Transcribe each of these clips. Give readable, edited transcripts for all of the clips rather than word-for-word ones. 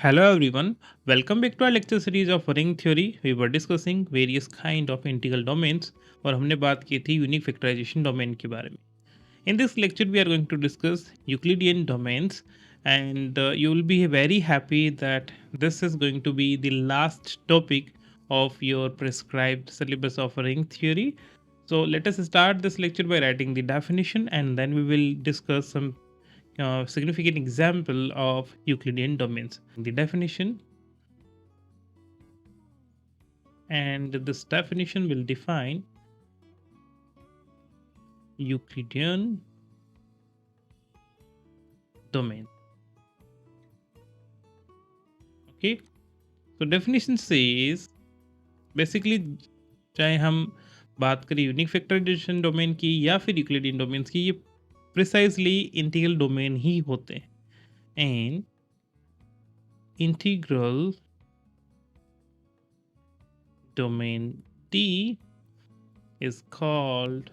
Hello everyone, welcome back to our lecture series of ring theory. We were discussing various kind of integral domains और हमने बात की थी unique factorization domain के बारे में. In this lecture we are going to discuss Euclidean domains and you will be very happy that this is going to be the last topic of your prescribed syllabus of ring theory. So let us start this lecture by writing the definition and then we will discuss some significant example of Euclidean domains. The definition, and this definition will define Euclidean domain. Okay, so definition says basically चाहे हम बात करें unique factorization domain की या फिर Euclidean domains की, ये precisely integral domain ही होते हैं. And integral domain D is called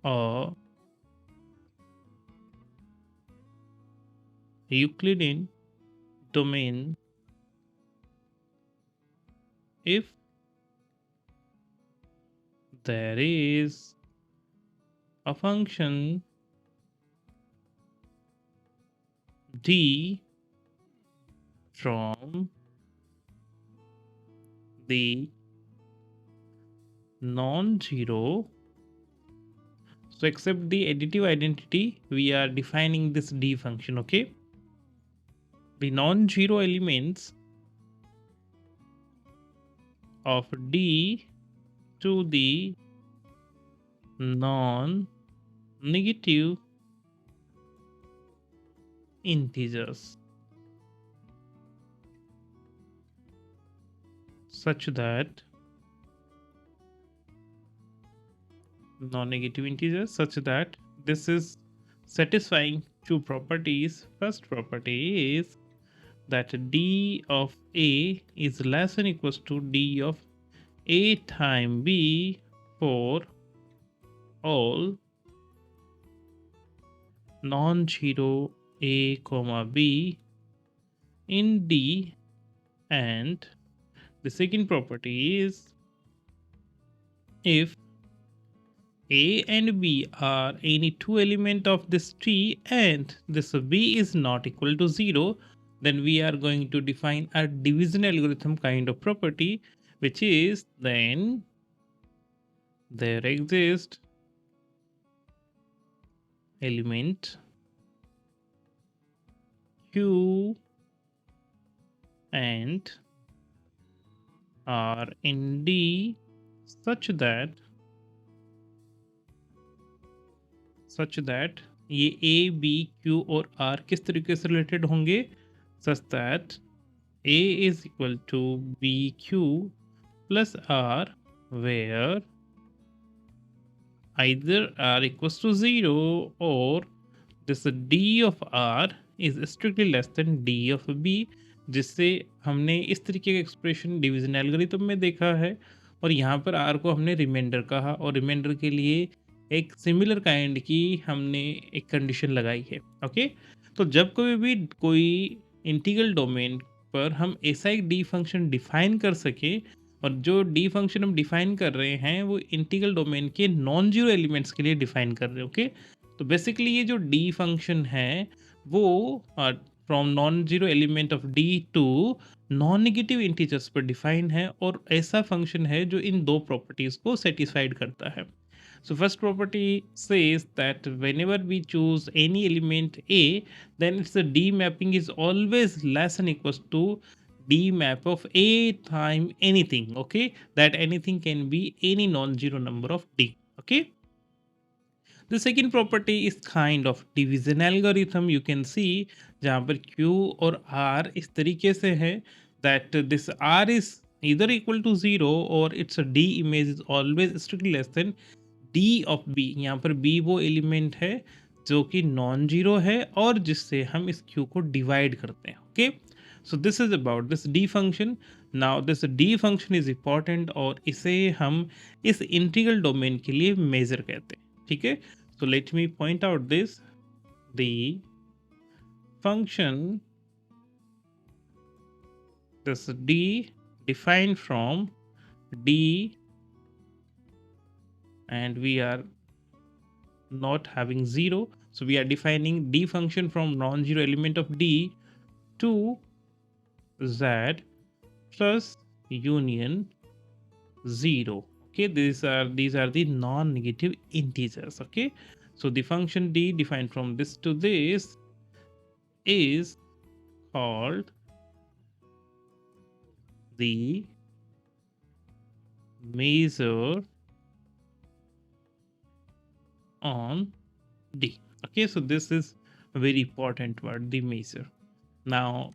a Euclidean domain if there is a function D from the non-zero. So except the additive identity, we are defining this D function, okay? The non-zero elements of D to the non-negative integers such that this is satisfying two properties. First property is that D of A is less than equals to D of A times B for all non-zero A comma B in D, and the second property is if A and B are any two element of this tree and this B is not equal to 0, then we are going to define a division algorithm kind of property, which is then there exists element Q and R in D such that ये A, B, Q और R किस तरीके से related होंगे, such that A is equal to BQ plus R where either R equals to 0 or this D of R is strictly less than D of B, जिससे हमने इस तरीके का एक्सप्रेशन डिवीजन एल्गोरिथम में देखा है और यहाँ पर R को हमने रिमाइंडर कहा और रिमाइंडर के लिए एक सिमिलर काइंड की हमने एक कंडीशन लगाई है. ओके, तो जब कोई इंटीग्रल डोमेन पर हम ऐसा एक डी फंक्शन डिफाइन कर सके और जो डी फंक्शन हम डिफाइन कर रहे हैं वो इंटीग्रल डोमेन के नॉन जीरो एलिमेंट्स के लिए डिफाइन कर रहे हैं. ओके, तो बेसिकली ये जो डी फंक्शन है वो from non zero element of D to non negative integers पर डिफाइन है और ऐसा फंक्शन है जो इन दो प्रॉपर्टीज को सेटिस्फाइड करता है. So first property says that whenever we choose any element A, then its D mapping is always less than equals to D map of A times anything. Okay, that anything can be any non-zero number of D. Okay. The second property is kind of division algorithm. You can see जहाँ पर Q और R इस तरीके से है that this R is either equal to 0 or its D image is always strictly less than D of B. यहाँ पर B वो एलिमेंट है जो कि नॉन जीरो है और जिससे हम इस Q को डिवाइड करते हैं. Okay, so this is about this D function. Now this D function is important और इसे हम इस इंटीग्रल डोमेन के लिए मेजर कहते हैं. ठीक है, so let me point out this. The function this d defined from d, and we are not having 0, so we are defining d function from non-zero element of d to z plus union 0. Okay, these are the non-negative integers. Okay, so the function d defined from this to this is called the measure on d. Okay, so this is a very important word, the measure. Now,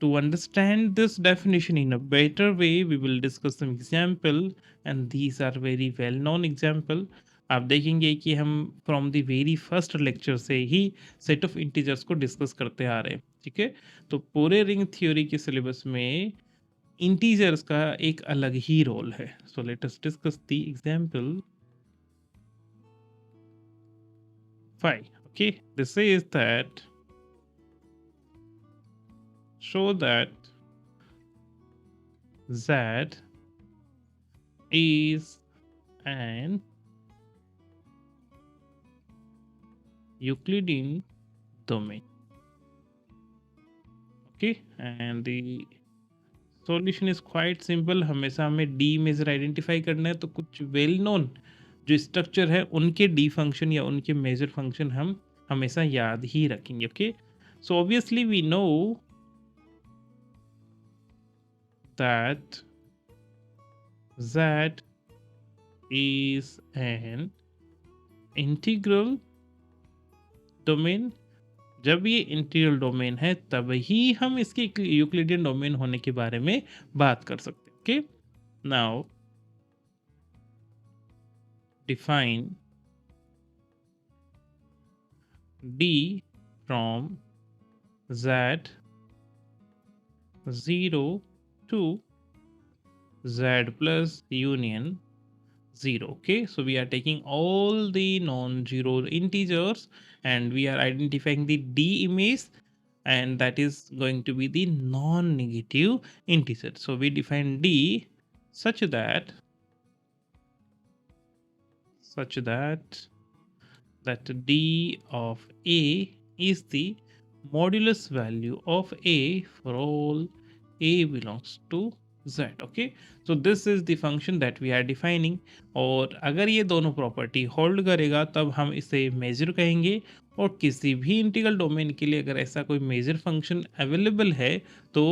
to understand this definition in a better way, we will discuss some example, and these are very well known example. आप देखेंगे कि हम from the very first lecture से ही set of integers को discuss करते आ रहे हैं. ठीक है, तो पूरे रिंग थ्योरी के सिलेबस में इंटीजर्स का एक अलग ही रोल है. So let us discuss the example 5. Okay, this says that show that z is an Euclidean domain. Okay, and the solution is quite simple. हमेशा हमें d मेजर आइडेंटिफाई करना है, तो कुछ वेल नोन जो स्ट्रक्चर है उनके d फंक्शन या उनके मेजर फंक्शन हम हमेशा याद ही रखेंगे. Okay, so obviously we know that z is an integral domain. जब ये इंटीग्रल डोमेन है तब ही हम इसके यूक्लिडियन डोमेन होने के बारे में बात कर सकते हैं. Okay, now define d from z 0 to z plus union 0. Okay, so we are taking all the non-zero integers and we are identifying the d image, and that is going to be the non-negative integer. So we define d such that d of a is the modulus value of a for all a belongs to z. Okay, so this is the function that we are defining. और अगर ये दोनों property hold करेगा तब हम इसे major कहेंगे, और किसी भी इंटीग्रल डोमेन के लिए अगर ऐसा कोई मेजर फंक्शन अवेलेबल है तो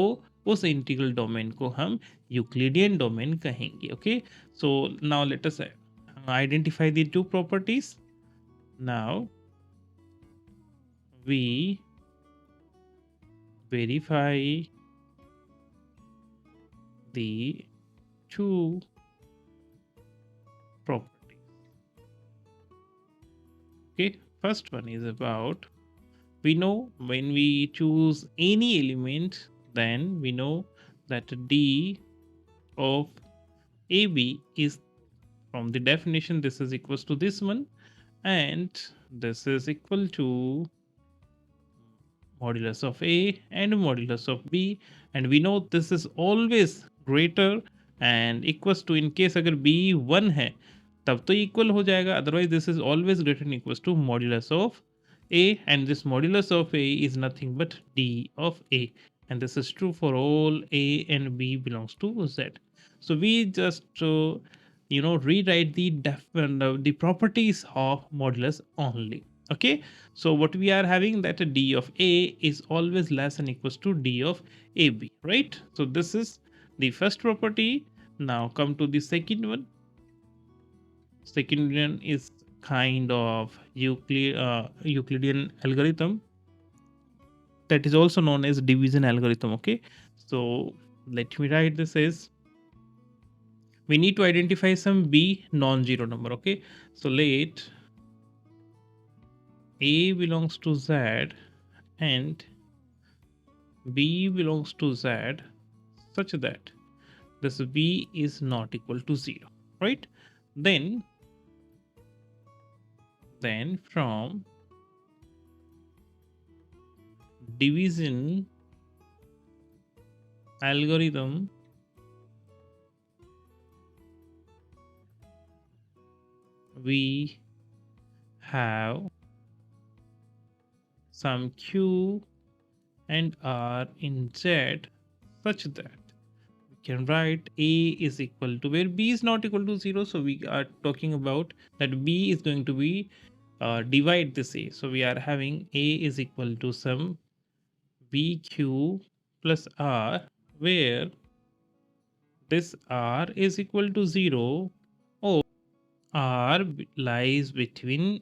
उस इंटीग्रल डोमेन को हम यूक्लिडियन डोमेन कहेंगे. Okay, so now let us identify the two properties. Now we verify the two properties. Okay, first one is about, we know when we choose any element, then we know that d of AB is, from the definition, this is equals to this one, and this is equal to modulus of A and modulus of B, and we know this is always greater and equals to, in case अगर B 1 है तब तो equal हो जाएगा, otherwise this is always greater than equals to modulus of A, and this modulus of A is nothing but D of A, and this is true for all A and B belongs to Z. So we just rewrite the properties of modulus only. Okay, so what we are having, that d of a is always less than equals to d of ab, right? So this is the first property. Now come to the second one. Second one is kind of Euclidean algorithm, that is also known as division algorithm. Okay, so let me write this as, we need to identify some b non-zero number. Okay, so let a belongs to z and b belongs to z such that this b is not equal to 0, right? Then from division algorithm we have some q and r in z such that we can write a is equal to, where b is not equal to 0, so we are talking about that b is going to be divide this a, so we are having a is equal to some bq plus r, where this r is equal to 0 or r lies between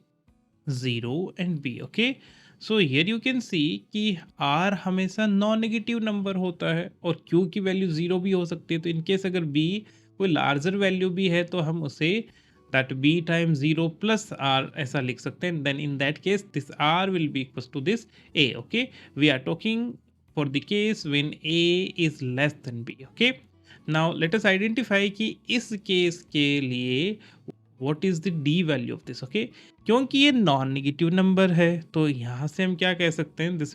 0 and b. Okay, so here you can see कि r हमेशा non negative number होता है और q की value 0 भी हो सकती है, तो इन केस अगर b कोई लार्जर वैल्यू भी है तो हम उसे that b times 0 plus r ऐसा लिख सकते हैं, then in that case this r will be equals to this a. Okay, we are talking for the case when a is less than b. Okay, now let us identify कि इस case के लिए what is the d value of this. Okay, क्योंकि ये non negative number है तो यहाँ से हम क्या कह सकते हैं, this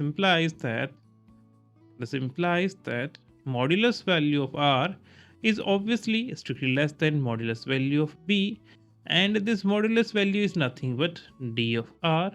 implies that modulus value of r is obviously strictly less than modulus value of b, and this modulus value is nothing but d of r,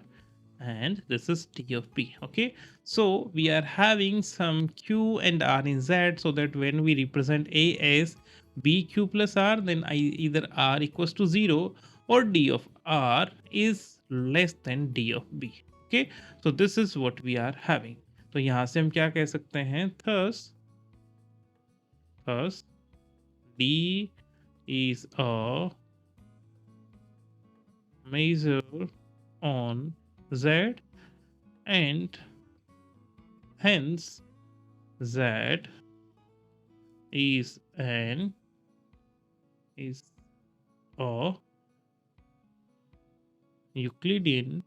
and this is d of b. Okay, so we are having some q and r in z, so that when we represent a as bq plus r, then either r equals to 0 or d of r is less than d of b. Okay, so this is what we are having. तो यहाँ से हम क्या कह सकते हैं, thus d is a measure on z, and hence z is a Euclidean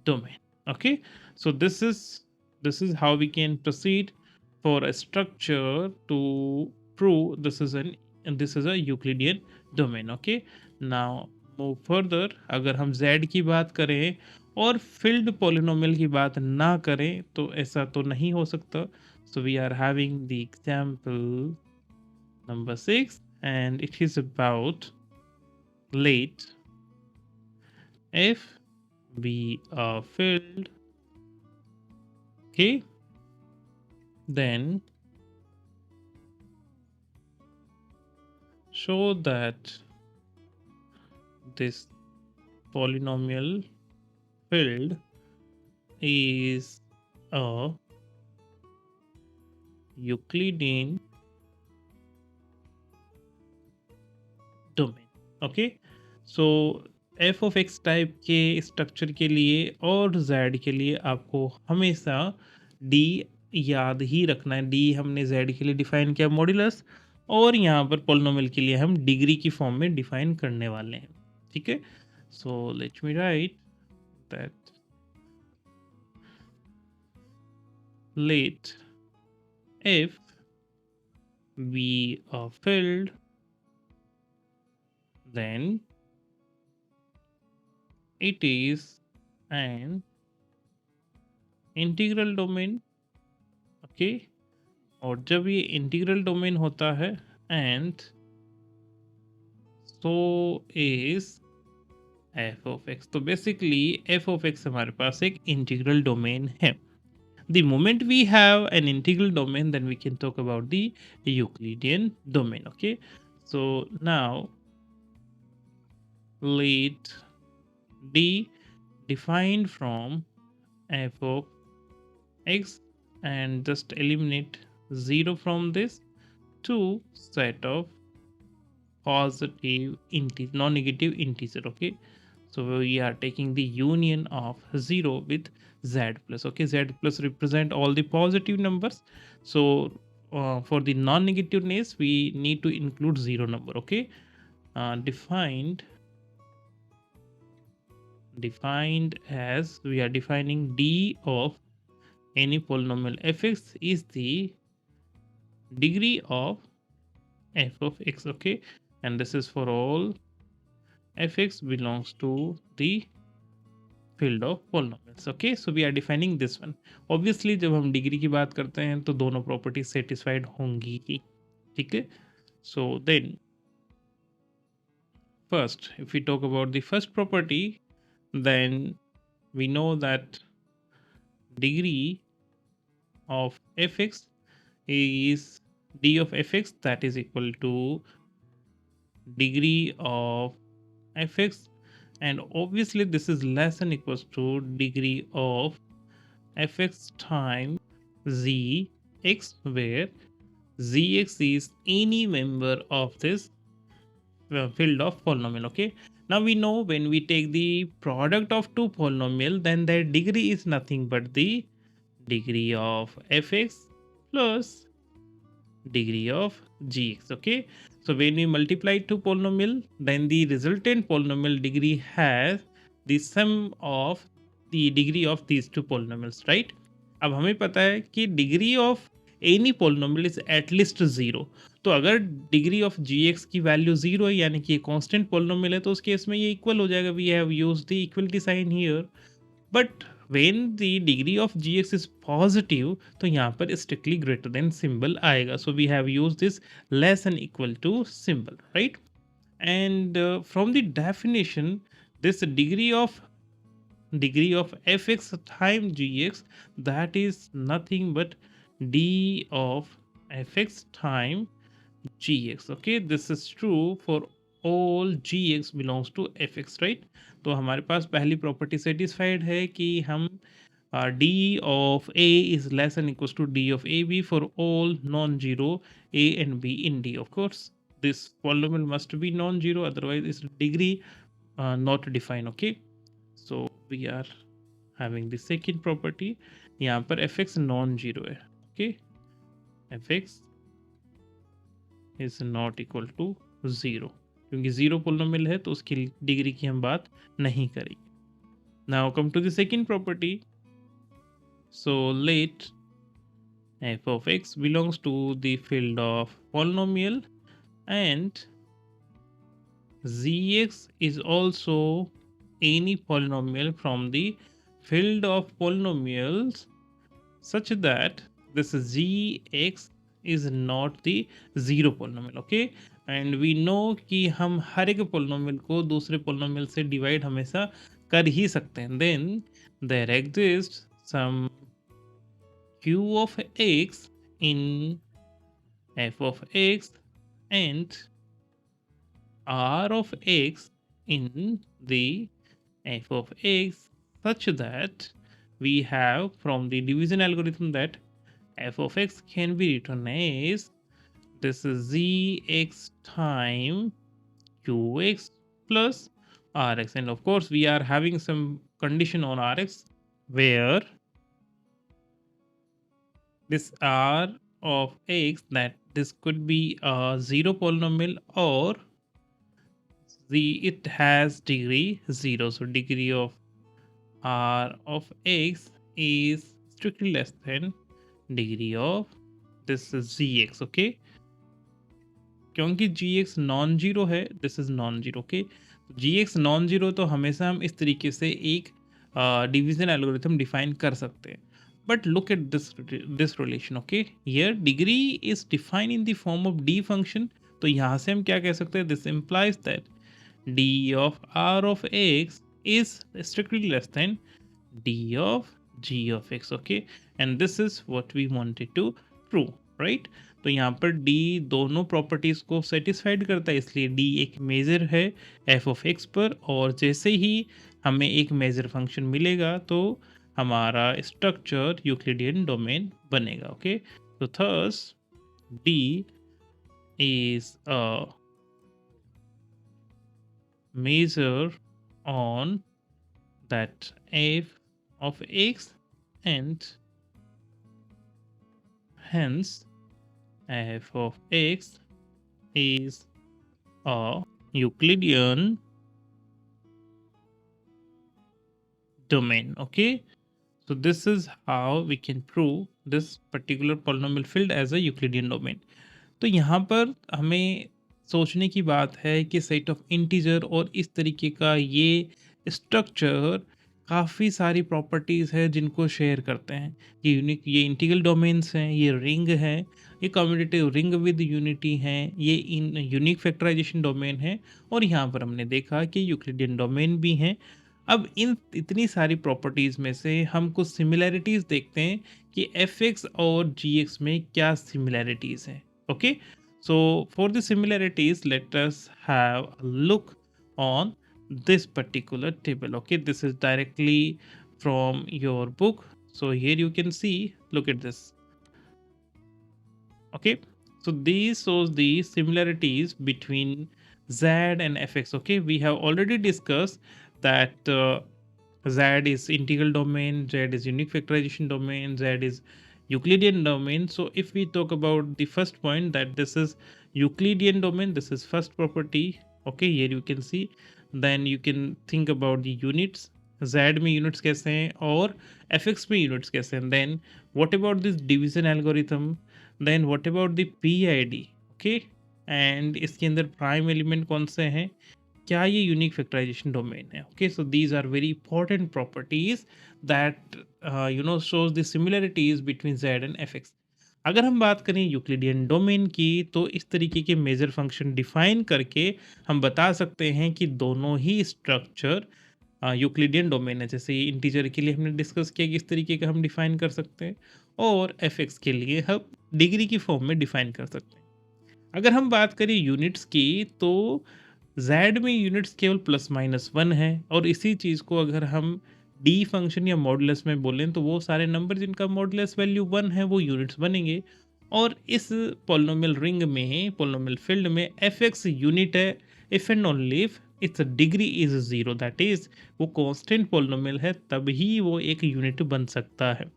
domain. Okay, so this is how we can proceed for a structure to prove this is a Euclidean domain. Okay, now move further. अगर हम z की बात करें और filled polynomial की बात ना करें तो ऐसा तो नहीं हो सकता. So we are having the example number 6, and it is about let f be a filled, okay, then show that this polynomial filled is a Euclidean domain. Okay, so f of x type के structure के लिए और z के लिए आपको हमेशा d याद ही रखना है. d हमने z के लिए डिफाइन किया मॉड्यूलस, और यहाँ पर पोलिनोमियल के लिए हम डिग्री की फॉर्म में डिफाइन करने वाले हैं. ठीक है, so let me right that let f be a filled, then it is an integral domain. Okay, और जब ये इंटीग्रल डोमेन होता है and so is F of x, तो बेसिकली एफ ऑफ एक्स हमारे पास एक इंटीग्रल डोमेन है. The moment we have an integral domain, then we can talk about the Euclidean domain. Okay, so now let d defined from f of x, and just eliminate 0 from this to set of positive non-negative integer. Okay, so we are taking the union of 0 with z plus. Okay, z plus represent all the positive numbers, so for the non-negativeness we need to include 0 number. Okay, defined as we are defining d of any polynomial fx is the degree of f of x. Okay, and this is for all fx belongs to the field of polynomials. Okay, so we are defining this one. Obviously जब हम degree की बात करते हैं तो दोनों properties satisfied होंगी ही, ठीक है. So then first, if we talk about the first property, then we know that degree of fx is d of fx, that is equal to degree of fx, and obviously this is less than equals to degree of fx times zx, where zx is any member of this field of polynomial. Okay, now we know when we take the product of two polynomial, then their degree is nothing but the degree of fx plus degree of gx. Okay, so when we multiply two polynomial, then the resultant polynomial degree has the sum of the degree of these two polynomials, right? अब हमें पता है कि degree of any polynomial is at least zero. तो अगर degree of ji x की value zero है, यानी कि ये कांस्टेंट पोलिनोमियल है, तो उस केस में ये इक्वल हो जाएगा. We have used the equality sign here. But when the degree of gx is positive, तो यहाँ पर strictly greater than symbol आएगा. So we have used this less than equal to symbol, right? And from the definition, this degree of fx times gx, that is nothing but d of fx times gx. Okay, this is true for all gx belongs to fx, right? तो हमारे पास पहली property satisfied है कि हम d of a is less than equals to d of ab for all non-zero a and b in d. Of course, this polynomial must be non-zero, otherwise its degree not defined. Okay, so we are having the second property. यहाँ पर fx non-zero है. Okay, fx is not equal to zero, क्योंकि zero polynomial है तो उसकी degree की हम बात नहीं करेंगे. Now come to the second property. So let f of x belongs to the field of polynomial and zx is also any polynomial from the field of polynomials such that this gx is not the zero polynomial. Okay, and we know कि हम हर एक polynomial को दूसरे polynomial से divide हमेशा कर ही सकते हैं. Then there exist some q of x in f of x and r of x in the f of x such that we have from the division algorithm that f of x can be written as this is zx time qx plus rx, and of course we are having some condition on rx where this r of x, that this could be a zero polynomial or it has degree 0. So degree of r of x is strictly less than degree of this is gx. Okay, क्योंकि gx non zero है, this is non zero. Okay, gx non zero तो हमेशा हम इस तरीके से एक division algorithm define कर सकते हैं. But look at this relation. Okay, here degree is define in the form of D function. तो यहाँ से हम क्या कह सकते हैं, this implies that d of r of x is strictly less than d of g of x. Okay, and this is what we wanted to prove, right? तो यहाँ पर d दोनों प्रॉपर्टीज को सेटिस्फाइड करता है, इसलिए d एक major है f of x पर, और जैसे ही हमें एक मेजर फंक्शन मिलेगा तो हमारा स्ट्रक्चर यूक्लिडियन डोमेन बनेगा. ओके, तो thus d is a measure on that f of x, and hence f of x is a Euclidean domain. Okay, so this is how we can prove this particular polynomial field as a Euclidean domain. तो यहाँ पर हमें सोचने की बात है कि set of integer और इस तरीके का ये स्ट्रक्चर काफ़ी सारी प्रॉपर्टीज़ है जिनको शेयर करते हैं। ये इंटीग्रल डोमेन्स हैं, ये रिंग है, ये कम्यूटेटिव रिंग विद यूनिटी है, ये इन यूनिक फैक्टराइजेशन डोमेन है और यहाँ पर हमने देखा कि यूक्लिडियन डोमेन भी हैं। अब इन इतनी सारी प्रॉपर्टीज़ में से हम कुछ सिमिलैरिटीज़ देखते हैं कि एफ.एक्स और जी.एक्स में क्या सिमिलैरिटीज़ हैं। Okay, so for the similarities let us have a look on this particular table. Okay, this is directly from your book, so here you can see, look at this. Okay, so these shows the similarities between z and fx. Okay, we have already discussed that z is integral domain, z is unique factorization domain, z is Euclidean domain. So if we talk about the first point, that this is Euclidean domain, this is first property. Okay, here you can see, then you can think about the units, z में units कैसे हैं और fx में units कैसे हैं, then what about this division algorithm, then what about the PID. okay, and इसके अंदर prime element कौन से हैं, क्या ये यूनिक फैक्टराइजेशन डोमेन है. Okay, so these are very important properties that shows the similarities between Z and F X. अगर हम बात करें यूक्लिडियन डोमेन की, तो इस तरीके के मेजर फंक्शन डिफाइन करके हम बता सकते हैं कि दोनों ही स्ट्रक्चर यूक्लिडियन डोमेन है. जैसे इंटीजर के लिए हमने डिस्कस किया कि इस तरीके का हम डिफाइन कर सकते हैं, और एफ.एक्स के लिए हम डिग्री की फॉर्म में डिफाइन कर सकते हैं. अगर हम बात करें यूनिट्स की, तो z में यूनिट्स केवल +-1 है, और इसी चीज़ को अगर हम डी फंक्शन या मॉडुलस में बोलें, तो वो सारे नंबर जिनका मॉडुलस वैल्यू 1 है वो यूनिट्स बनेंगे. और इस पोलिनोमियल रिंग में, पोलिनोमियल फील्ड में f(x) यूनिट है if and only if it's degree is 0, that is वो कांस्टेंट पोलिनोमियल है, तभी वो एक यूनिट बन सकता है.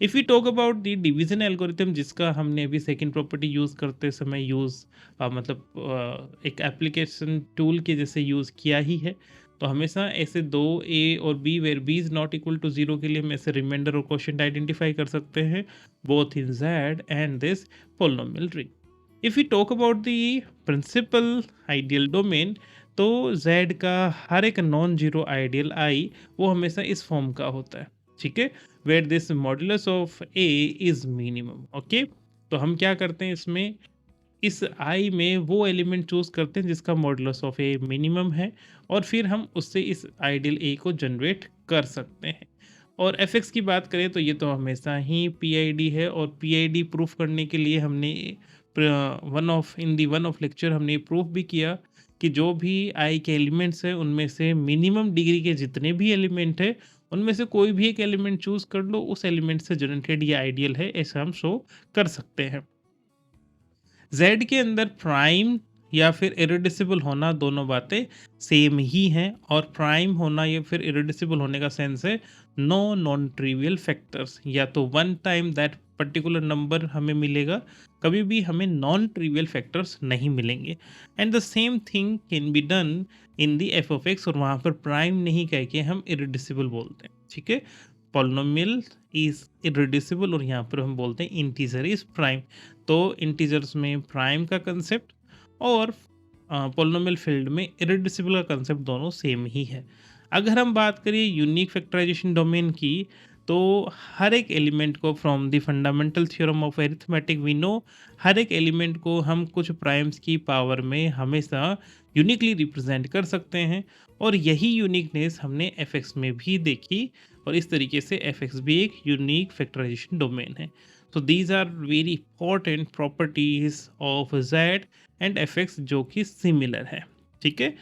If you talk about the division algorithm, जिसका हमने अभी सेकंड प्रॉपर्टी यूज़ करते समय एक एप्लीकेशन टूल के जैसे यूज़ किया ही है, तो हमेशा ऐसे दो ए और B where B is not equal to 0 के लिए हम ऐसे रिमाइंडर और क्वोशिएंट आइडेंटिफाई कर सकते हैं both in Z and this polynomial ring. If you talk about the principal ideal domain, तो जेड का हर एक नॉन जीरो आइडियल आई वो हमेशा इस फॉर्म का होता है. ठीक है, where this modulus of A is minimum. Okay, तो हम क्या करते हैं इसमें, इस आई में वो एलिमेंट चूज करते हैं जिसका मॉडुलस ऑफ ए मिनिमम है, और फिर हम उससे इस आइडियल ए को जनरेट कर सकते हैं. और एफ.एक्स की बात करें तो ये तो हमेशा ही पी.आई.डी है, और पी.आई.डी प्रूफ करने के लिए हमने वन ऑफ लेक्चर हमने प्रूफ भी किया कि जो भी आई के एलिमेंट्स हैं उनमें से मिनिमम डिग्री के जितने भी एलिमेंट है, उनमें से कोई भी एक एलिमेंट चूज कर लो, उस एलिमेंट से जनरेटेड ये आइडियल है, ऐसा हम शो कर सकते हैं. z के अंदर प्राइम या फिर इरेड्यूसिबल होना, दोनों बातें सेम ही हैं, और प्राइम होना या फिर इरेड्यूसिबल होने का सेंस है नो नॉन ट्रिवियल फैक्टर्स, या तो one time that particular number हमें मिलेगा, कभी भी हमें नॉन ट्रिवियल फैक्टर्स नहीं मिलेंगे. And the same thing can be done in the f(x), और वहाँ पर प्राइम नहीं कह के हम इरेड्यूसिबल बोलते हैं. ठीक है, पॉलिनोमियल इज इरेड्यूसिबल, और यहाँ पर हम बोलते हैं इंटीजर इज प्राइम. तो इंटीजर्स में प्राइम का कंसेप्ट और पॉलिनोमियल फील्ड में इरेड्यूसिबल का कंसेप्ट दोनों सेम ही है. अगर हम बात करें यूनिक फैक्टराइजेशन डोमेन की, तो हर एक एलिमेंट को from the fundamental theorem of arithmetic we know, हर एक एलिमेंट को हम कुछ प्राइम्स की पावर में हमेशा यूनिकली रिप्रेजेंट कर सकते हैं, और यही यूनिकनेस हमने एफ.एक्स में भी देखी, और इस तरीके से एफ.एक्स भी एक यूनिक फैक्टराइजेशन डोमेन है. So these are very important properties of Z and F X जो कि सिमिलर है. ठीक है,